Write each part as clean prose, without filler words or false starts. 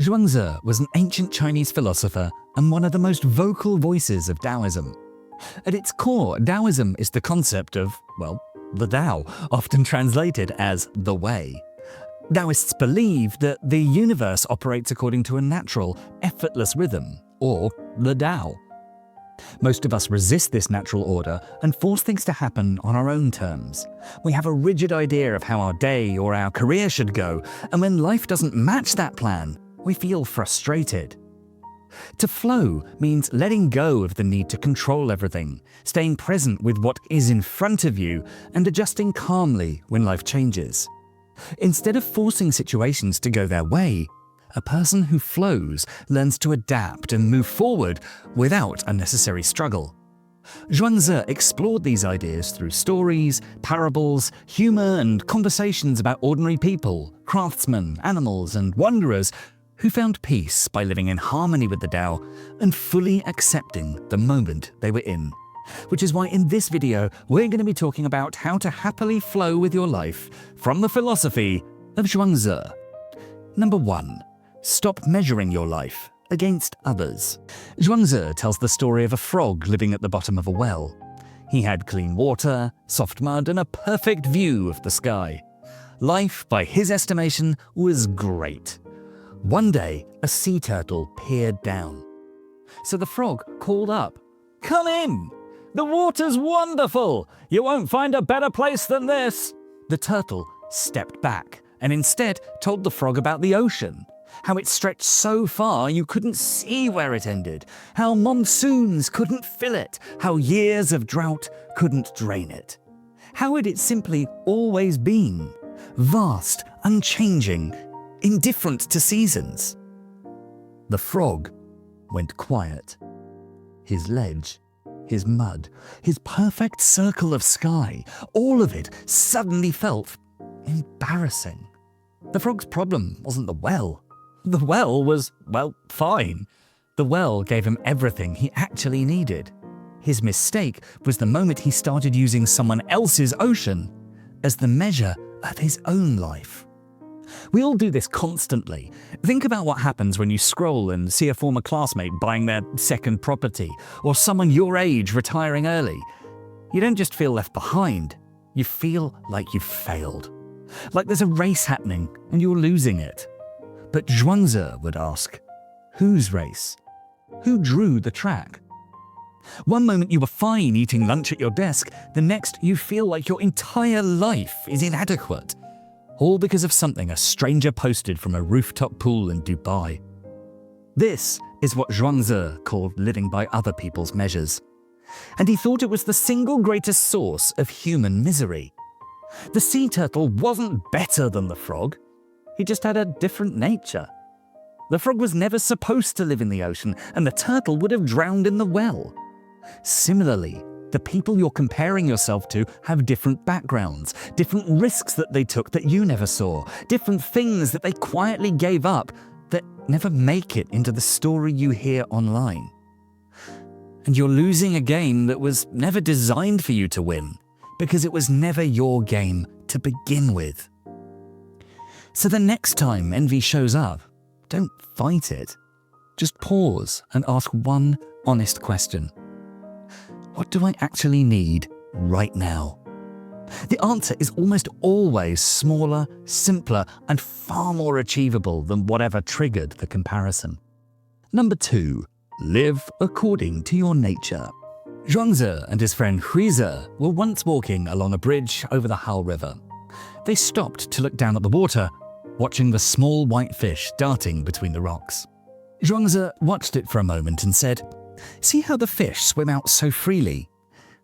Zhuangzi was an ancient Chinese philosopher and one of the most vocal voices of Taoism. At its core, Daoism is the concept of, well, the Tao, often translated as the way. Taoists believe that the universe operates according to a natural, effortless rhythm, or the Tao. Most of us resist this natural order and force things to happen on our own terms. We have a rigid idea of how our day or our career should go, and when life doesn't match that plan, we feel frustrated. To flow means letting go of the need to control everything, staying present with what is in front of you, and adjusting calmly when life changes. Instead of forcing situations to go their way, a person who flows learns to adapt and move forward without unnecessary struggle. Zhuangzi explored these ideas through stories, parables, humor, and conversations about ordinary people, craftsmen, animals, and wanderers who found peace by living in harmony with the Tao and fully accepting the moment they were in. Which is why in this video, we're going to be talking about how to happily flow with your life from the philosophy of Zhuangzi. Number 1. Stop measuring your life against others. Zhuangzi tells the story of a frog living at the bottom of a well. He had clean water, soft mud, and a perfect view of the sky. Life, by his estimation, was great. One day, a sea turtle peered down. So the frog called up, "Come in! The water's wonderful! You won't find a better place than this!" The turtle stepped back and instead told the frog about the ocean, how it stretched so far you couldn't see where it ended, how monsoons couldn't fill it, how years of drought couldn't drain it. How had it simply always been? Vast, unchanging, indifferent to seasons. The frog went quiet. His ledge, his mud, his perfect circle of sky, all of it suddenly felt embarrassing. The frog's problem wasn't the well. The well was, well, fine. The well gave him everything he actually needed. His mistake was the moment he started using someone else's ocean as the measure of his own life. We all do this constantly. Think about what happens when you scroll and see a former classmate buying their second property, or someone your age retiring early. You don't just feel left behind, you feel like you've failed. Like there's a race happening and you're losing it. But Zhuangzi would ask, whose race? Who drew the track? One moment you were fine eating lunch at your desk, the next you feel like your entire life is inadequate. All because of something a stranger posted from a rooftop pool in Dubai. This is what Zhuangzi called living by other people's measures. And he thought it was the single greatest source of human misery. The sea turtle wasn't better than the frog. He just had a different nature. The frog was never supposed to live in the ocean, and the turtle would have drowned in the well. Similarly, the people you're comparing yourself to have different backgrounds, different risks that they took that you never saw, different things that they quietly gave up that never make it into the story you hear online. And you're losing a game that was never designed for you to win, because it was never your game to begin with. So the next time envy shows up, don't fight it. Just pause and ask one honest question. What do I actually need right now? The answer is almost always smaller, simpler, and far more achievable than whatever triggered the comparison. Number 2, live according to your nature. Zhuangzi and his friend Huizi were once walking along a bridge over the Hao River. They stopped to look down at the water, watching the small white fish darting between the rocks. Zhuangzi watched it for a moment and said, "See how the fish swim out so freely?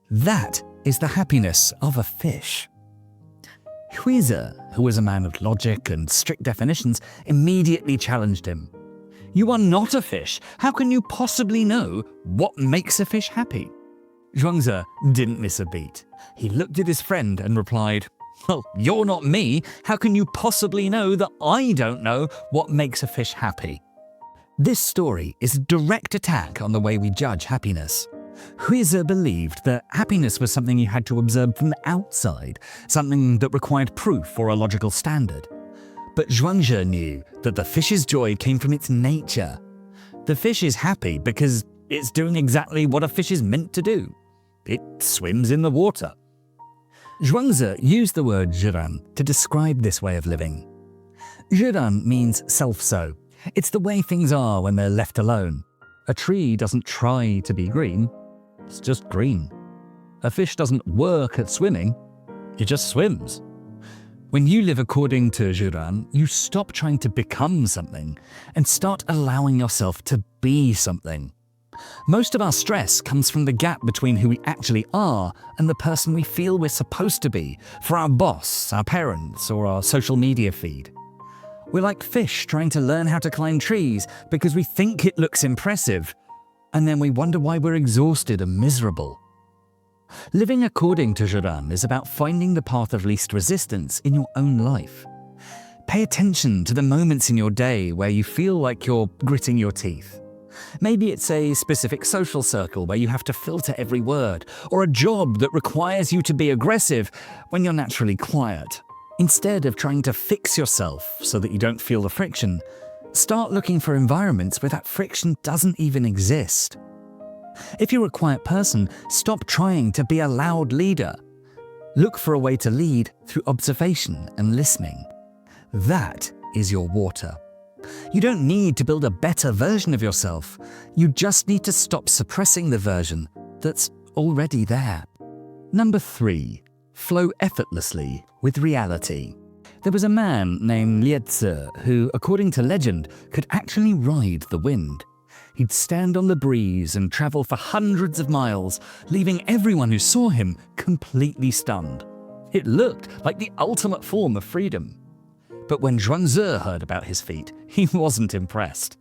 That is the happiness of a fish." Huizi, who was a man of logic and strict definitions, immediately challenged him. "You are not a fish. How can you possibly know what makes a fish happy?" Zhuangzi didn't miss a beat. He looked at his friend and replied, "Well, you're not me. How can you possibly know that I don't know what makes a fish happy?" This story is a direct attack on the way we judge happiness. Huizi believed that happiness was something you had to observe from the outside, something that required proof or a logical standard. But Zhuangzi knew that the fish's joy came from its nature. The fish is happy because it's doing exactly what a fish is meant to do. It swims in the water. Zhuangzi used the word zhiran to describe this way of living. Zhiran means self-so. It's the way things are when they're left alone. A tree doesn't try to be green, it's just green. A fish doesn't work at swimming, it just swims. When you live according to Zhiran, you stop trying to become something and start allowing yourself to be something. Most of our stress comes from the gap between who we actually are and the person we feel we're supposed to be for our boss, our parents, or our social media feed. We're like fish trying to learn how to climb trees because we think it looks impressive, and then we wonder why we're exhausted and miserable. Living according to Zhiran is about finding the path of least resistance in your own life. Pay attention to the moments in your day where you feel like you're gritting your teeth. Maybe it's a specific social circle where you have to filter every word, or a job that requires you to be aggressive when you're naturally quiet. Instead of trying to fix yourself so that you don't feel the friction, start looking for environments where that friction doesn't even exist. If you're a quiet person, stop trying to be a loud leader. Look for a way to lead through observation and listening. That is your water. You don't need to build a better version of yourself. You just need to stop suppressing the version that's already there. Number 3. Flow effortlessly with reality. There was a man named Lao Tzu who, according to legend, could actually ride the wind. He'd stand on the breeze and travel for hundreds of miles, leaving everyone who saw him completely stunned. It looked like the ultimate form of freedom. But when Zhuangzi heard about his feat, he wasn't impressed.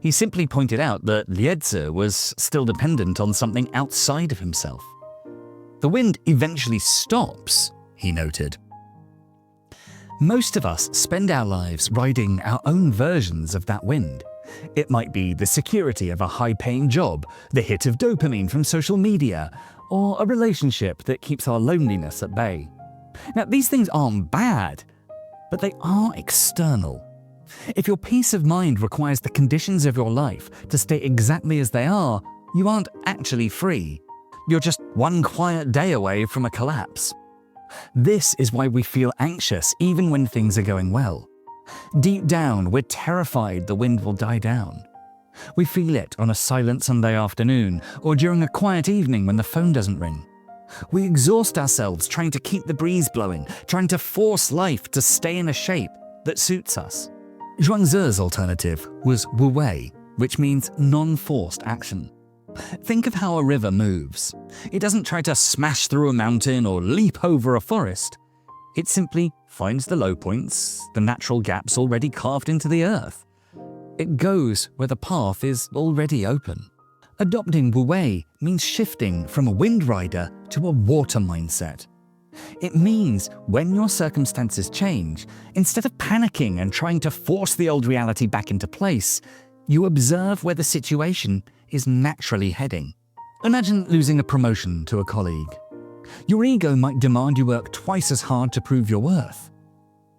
He simply pointed out that Lao Tzu was still dependent on something outside of himself. The wind eventually stops, he noted. Most of us spend our lives riding our own versions of that wind. It might be the security of a high-paying job, the hit of dopamine from social media, or a relationship that keeps our loneliness at bay. Now, these things aren't bad, but they are external. If your peace of mind requires the conditions of your life to stay exactly as they are, you aren't actually free. You're just one quiet day away from a collapse. This is why we feel anxious even when things are going well. Deep down, we're terrified the wind will die down. We feel it on a silent Sunday afternoon or during a quiet evening when the phone doesn't ring. We exhaust ourselves trying to keep the breeze blowing, trying to force life to stay in a shape that suits us. Zhuangzi's alternative was wu wei, which means non-forced action. Think of how a river moves. It doesn't try to smash through a mountain or leap over a forest. It simply finds the low points, the natural gaps already carved into the earth. It goes where the path is already open. Adopting wu wei means shifting from a wind rider to a water mindset. It means when your circumstances change, instead of panicking and trying to force the old reality back into place, you observe where the situation is naturally heading. Imagine losing a promotion to a colleague. Your ego might demand you work twice as hard to prove your worth.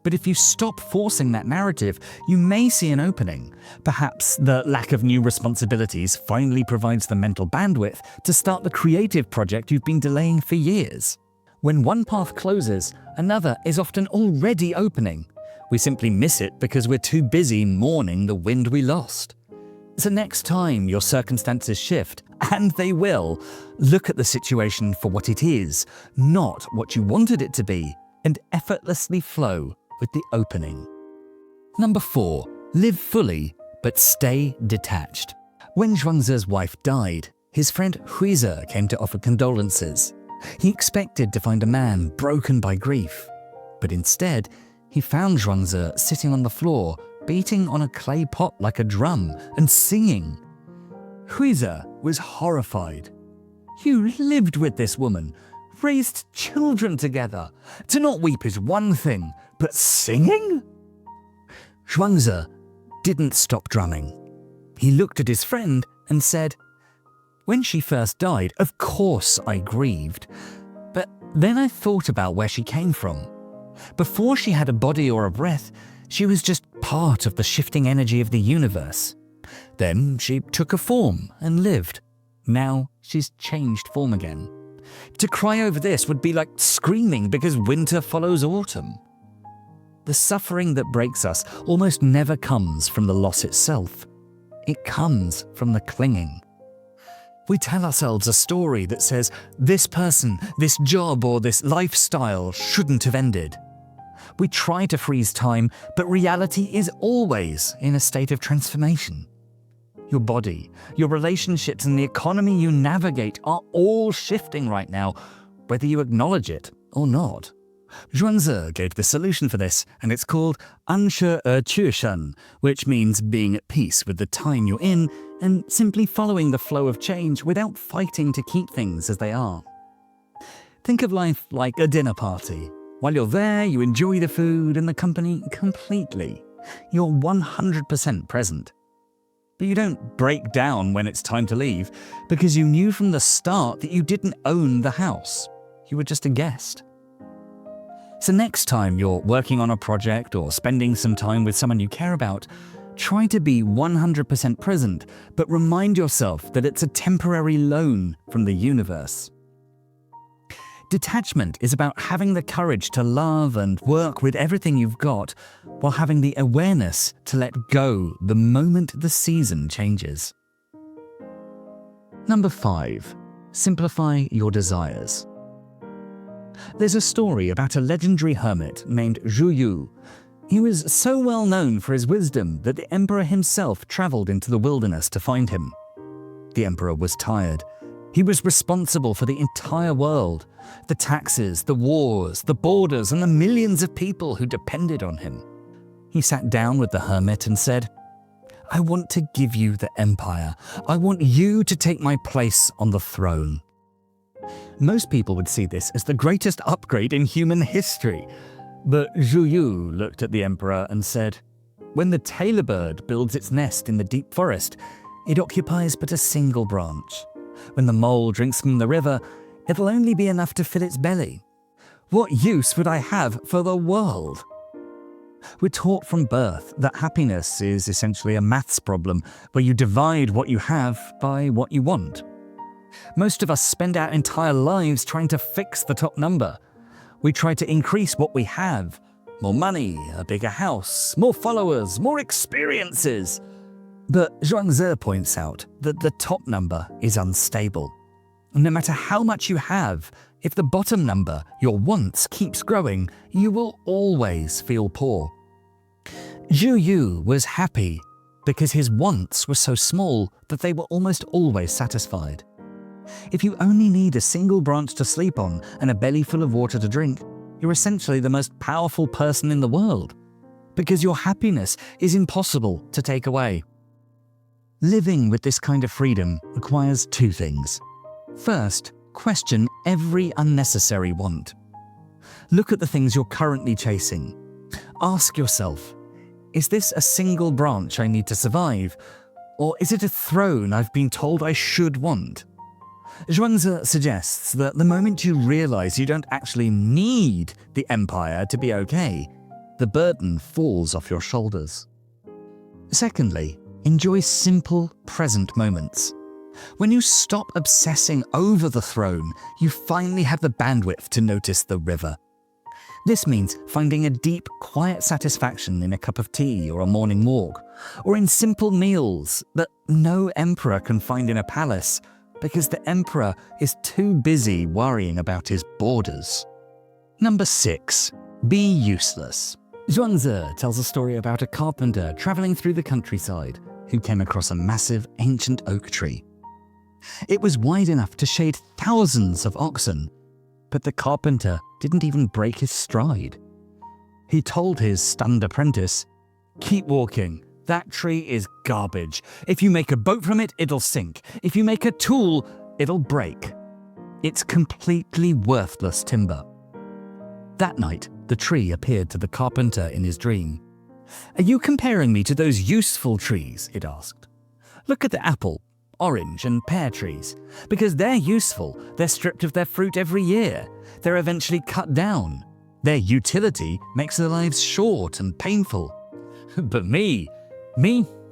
But if you stop forcing that narrative, you may see an opening. Perhaps the lack of new responsibilities finally provides the mental bandwidth to start the creative project you've been delaying for years. When one path closes, another is often already opening. We simply miss it because we're too busy mourning the wind we lost. So next time your circumstances shift, and they will, look at the situation for what it is, not what you wanted it to be, and effortlessly flow with the opening. Number 4. Live fully, but stay detached. When Zhuangzi's wife died, his friend Huize came to offer condolences. He expected to find a man broken by grief, but instead, he found Zhuangzi sitting on the floor, beating on a clay pot like a drum and singing. Huize was horrified. You lived with this woman, raised children together. To not weep is one thing, but singing? Zhuangzi didn't stop drumming. He looked at his friend and said, "When she first died, of course I grieved. But then I thought about where she came from. Before she had a body or a breath, She was just part of the shifting energy of the universe. Then she took a form and lived. Now she's changed form again. To cry over this would be like screaming because winter follows autumn. The suffering that breaks us almost never comes from the loss itself. It comes from the clinging. We tell ourselves a story that says, this person, this job, or this lifestyle shouldn't have ended. We try to freeze time, but reality is always in a state of transformation. Your body, your relationships, and the economy you navigate are all shifting right now, whether you acknowledge it or not. Zhuangzi gave the solution for this, and it's called 安舍而趋生, which means being at peace with the time you're in and simply following the flow of change without fighting to keep things as they are. Think of life like a dinner party. While you're there, you enjoy the food and the company completely. You're 100% present. But you don't break down when it's time to leave because you knew from the start that you didn't own the house. You were just a guest. So next time you're working on a project or spending some time with someone you care about, try to be 100% present, but remind yourself that it's a temporary loan from the universe. Detachment is about having the courage to love and work with everything you've got, while having the awareness to let go the moment the season changes. Number 5. Simplify your desires. There's a story about a legendary hermit named Zhu Yu. He was so well known for his wisdom that the emperor himself traveled into the wilderness to find him. The emperor was tired. He was responsible for the entire world, the taxes, the wars, the borders, and the millions of people who depended on him. He sat down with the hermit and said, "I want to give you the empire. I want you to take my place on the throne." Most people would see this as the greatest upgrade in human history. But Zhu Yu looked at the emperor and said, "When the tailor bird builds its nest in the deep forest, it occupies but a single branch. When the mole drinks from the river, it'll only be enough to fill its belly. What use would I have for the world?" We're taught from birth that happiness is essentially a maths problem where you divide what you have by what you want. Most of us spend our entire lives trying to fix the top number. We try to increase what we have. More money, a bigger house, more followers, more experiences. But Zhuangzi points out that the top number is unstable. No matter how much you have, if the bottom number, your wants, keeps growing, you will always feel poor. Zhu Yu was happy because his wants were so small that they were almost always satisfied. If you only need a single branch to sleep on and a belly full of water to drink, you're essentially the most powerful person in the world, because your happiness is impossible to take away. Living with this kind of freedom requires 2 things. First, question every unnecessary want. Look at the things you're currently chasing. Ask yourself, is this a single branch I need to survive? Or is it a throne I've been told I should want? Zhuangzi suggests that the moment you realize you don't actually need the empire to be okay, the burden falls off your shoulders. Secondly, enjoy simple, present moments. When you stop obsessing over the throne, you finally have the bandwidth to notice the river. This means finding a deep, quiet satisfaction in a cup of tea or a morning walk, or in simple meals that no emperor can find in a palace, because the emperor is too busy worrying about his borders. Number 6. Be useless. Zhuangzi tells a story about a carpenter traveling through the countryside who came across a massive ancient oak tree. It was wide enough to shade thousands of oxen, but the carpenter didn't even break his stride. He told his stunned apprentice, "Keep walking. That tree is garbage. If you make a boat from it, it'll sink. If you make a tool, it'll break. It's completely worthless timber." That night, the tree appeared to the carpenter in his dream. "Are you comparing me to those useful trees?" it asked. "Look at the apple, orange, and pear trees. Because they're useful, they're stripped of their fruit every year. They're eventually cut down. Their utility makes their lives short and painful. But me,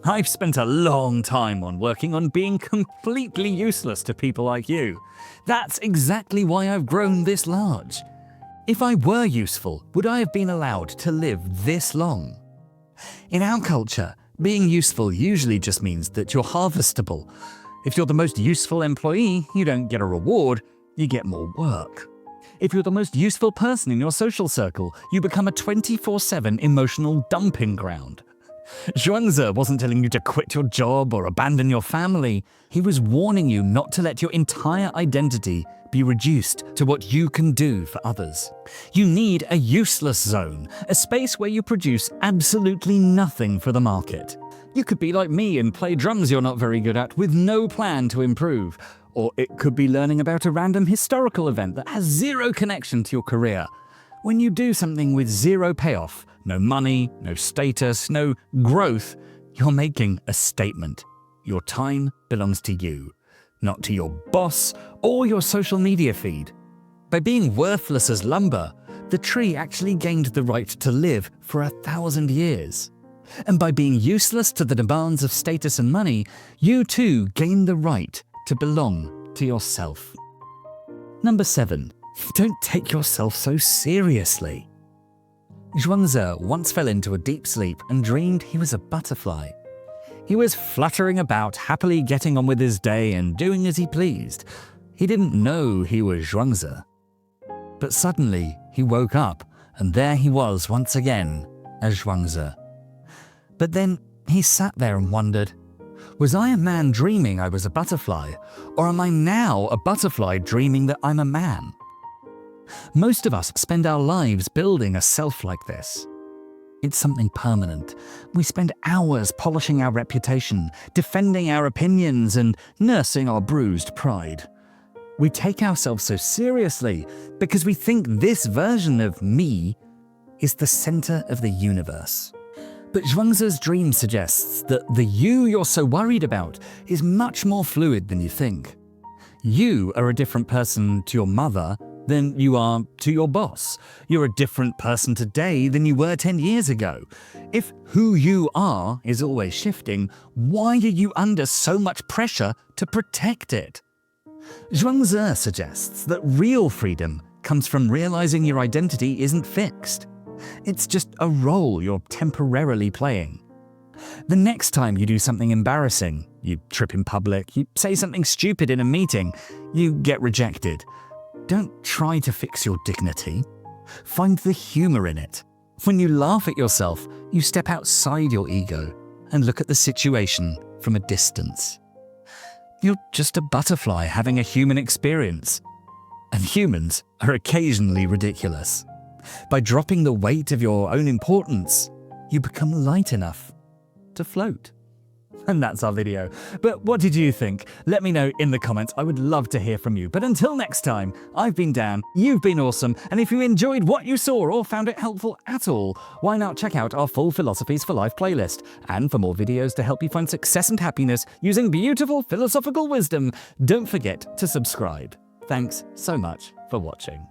I've spent a long time working on being completely useless to people like you. That's exactly why I've grown this large. If I were useful, would I have been allowed to live this long? In our culture, being useful usually just means that you're harvestable. If you're the most useful employee, you don't get a reward, you get more work. If you're the most useful person in your social circle, you become a 24/7 emotional dumping ground. Zhuangzi wasn't telling you to quit your job or abandon your family. He was warning you not to let your entire identity be reduced to what you can do for others. You need a useless zone, a space where you produce absolutely nothing for the market. You could be like me and play drums you're not very good at with no plan to improve. Or it could be learning about a random historical event that has zero connection to your career. When you do something with zero payoff, no money, no status, no growth, you're making a statement. Your time belongs to you, not to your boss or your social media feed. By being worthless as lumber, the tree actually gained the right to live for 1,000 years. And by being useless to the demands of status and money, you too gain the right to belong to yourself. Number 7. Don't take yourself so seriously. Zhuangzi once fell into a deep sleep and dreamed he was a butterfly. He was fluttering about, happily getting on with his day and doing as he pleased. He didn't know he was Zhuangzi. But suddenly he woke up, and there he was once again as Zhuangzi. But then he sat there and wondered, was I a man dreaming I was a butterfly, or am I now a butterfly dreaming that I'm a man? Most of us spend our lives building a self like this. It's something permanent. We spend hours polishing our reputation, defending our opinions, and nursing our bruised pride. We take ourselves so seriously because we think this version of me is the center of the universe. But Zhuangzi's dream suggests that the you you're so worried about is much more fluid than you think. You are a different person to your mother than you are to your boss. You're a different person today than you were 10 years ago. If who you are is always shifting, why are you under so much pressure to protect it? Zhuangzi suggests that real freedom comes from realizing your identity isn't fixed. It's just a role you're temporarily playing. The next time you do something embarrassing, you trip in public, you say something stupid in a meeting, you get rejected, don't try to fix your dignity. Find the humor in it. When you laugh at yourself, you step outside your ego and look at the situation from a distance. You're just a butterfly having a human experience. And humans are occasionally ridiculous. By dropping the weight of your own importance, you become light enough to float. And that's our video. But what did you think? Let me know in the comments. I would love to hear from you. But until next time, I've been Dan, you've been awesome, and if you enjoyed what you saw or found it helpful at all, why not check out our full Philosophies for Life playlist? And for more videos to help you find success and happiness using beautiful philosophical wisdom, don't forget to subscribe. Thanks so much for watching.